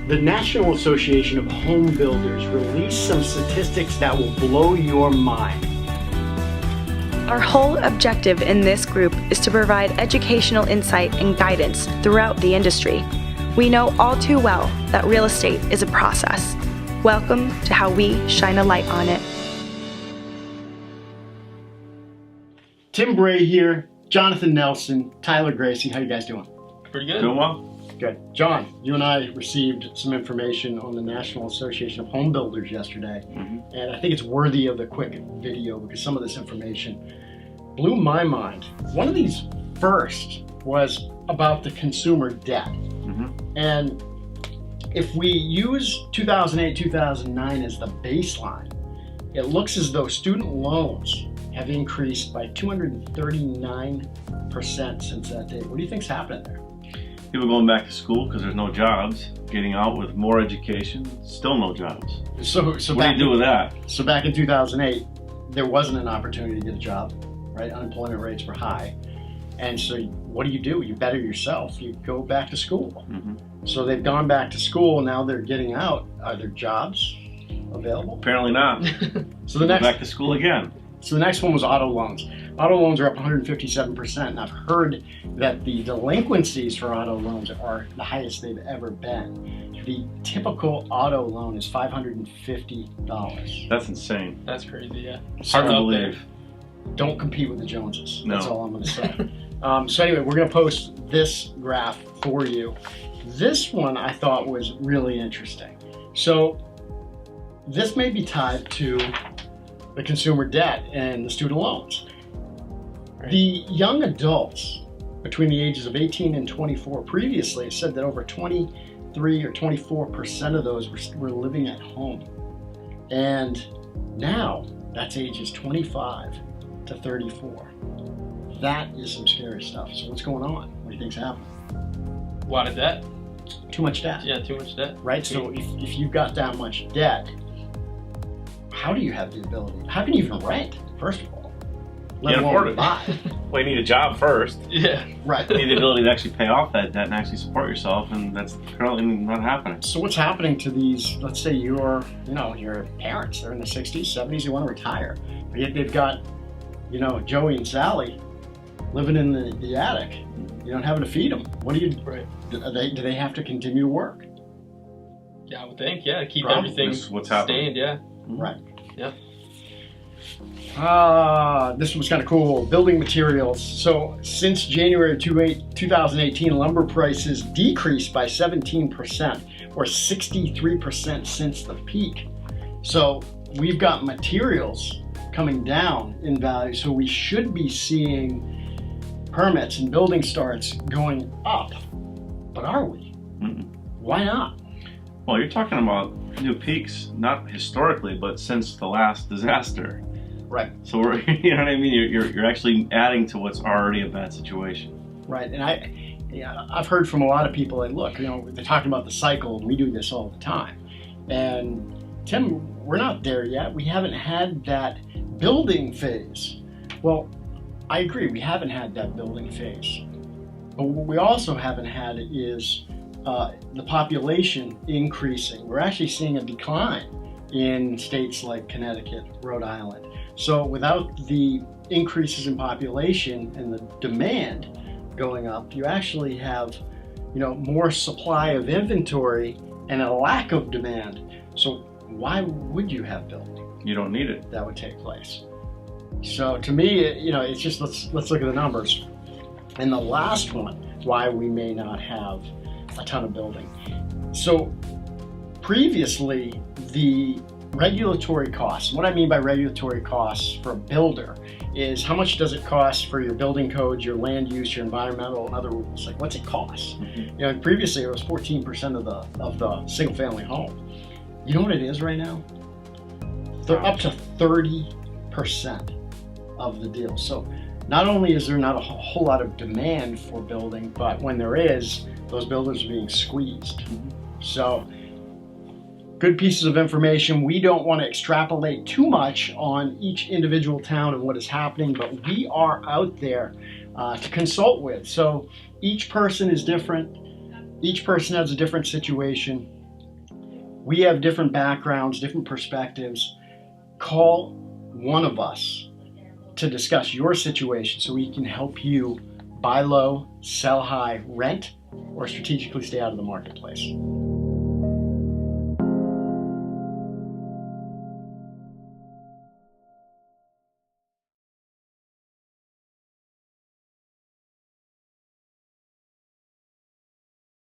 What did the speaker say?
The National Association of Home Builders released some statistics that will blow your mind. Our whole objective in this group is to provide educational insight and guidance throughout the industry. We know all too well that real estate is a process. Welcome to how we shine a light on it. Tim Bray here, Jonathan Nelson, Tyler Gracey. How you guys doing? Pretty good. Doing well. Good. John, you and I received some information on the National Association of Home Builders yesterday, and I think it's worthy of a quick video because some of this information blew my mind. One of these first was about the consumer debt. And if we use 2008-2009 as the baseline, it looks as though student loans have increased by 239% since that date. What do you think's happening there? People going back to school because there's no jobs, getting out with more education, still no jobs. So what do you do with that? So back in 2008, there wasn't an opportunity to get a job, right? Unemployment rates were high. And so what do? You better yourself. You go back to school. So they've gone back to school, now they're getting out. Are there jobs available? Apparently not. So the next, back to school again. So the next one was auto loans. Auto loans are up 157%, and I've heard that the delinquencies for auto loans are the highest they've ever been. The typical auto loan is $550. That's insane. That's crazy, yeah. Hard to believe. Don't compete with the Joneses. No. That's all I'm going to say. So anyway, we're going to post this graph for you. This one I thought was really interesting. So this may be tied to the consumer debt and the student loans. Right. The young adults between the ages of 18 and 24 previously said that over 23 or 24% of those were living at home. And now that's ages 25 to 34. That is some scary stuff. So what's going on? What do you think's happening? A lot of debt. Too much debt. Yeah, too much debt. Right? So if you've got that much debt, how do you have the ability? How can you even rent, first of all? Let alone buy. Well, you need a job first. Yeah. Right. You need the ability to actually pay off that debt and actually support yourself, and that's currently not happening. So what's happening to these, let's say your parents, they're in the 60s, 70s, they want to retire. But yet they've got, Joey and Sally living in the attic, having to feed them. What do you, right. Do they have to continue to work? Yeah, I would think, yeah, keep Probably. everything What's happening. stained, yeah. Right. Yeah. This was kind of cool. Building materials. So since January 2018, lumber prices decreased by 17%, or 63% since the peak. So we've got materials coming down in value, so we should be seeing permits and building starts going up. But are we? Why not? Well, you're talking about new peaks, not historically, but since the last disaster. Right. So we're, you know what I mean? You're actually adding to what's already a bad situation. Right. And I've heard from a lot of people that look, they're talking about the cycle, and we do this all the time. And Tim, we're not there yet. We haven't had that building phase. Well, I agree, we haven't had that building phase. But what we also haven't had is the population increasing. We're actually seeing a decline in states like Connecticut, Rhode Island. So without the increases in population and the demand going up, you actually have, more supply of inventory and a lack of demand. So why would you have building? You don't need it. That would take place. So to me, it's just, let's look at the numbers. And the last one, why we may not have a ton of building. So previously, the regulatory costs, what I mean by regulatory costs for a builder is how much does it cost for your building codes, your land use, your environmental and other rules, like what's it cost? Previously it was 14% of the single family home. You know what it is right now? They're up to 30% of the deal. So not only is there not a whole lot of demand for building, but when there is, those builders are being squeezed. So good pieces of information. We don't want to extrapolate too much on each individual town and what is happening, but we are out there to consult with. So each person is different. Each person has a different situation. We have different backgrounds, different perspectives. Call one of us to discuss your situation so we can help you buy low, sell high, rent, or strategically stay out of the marketplace.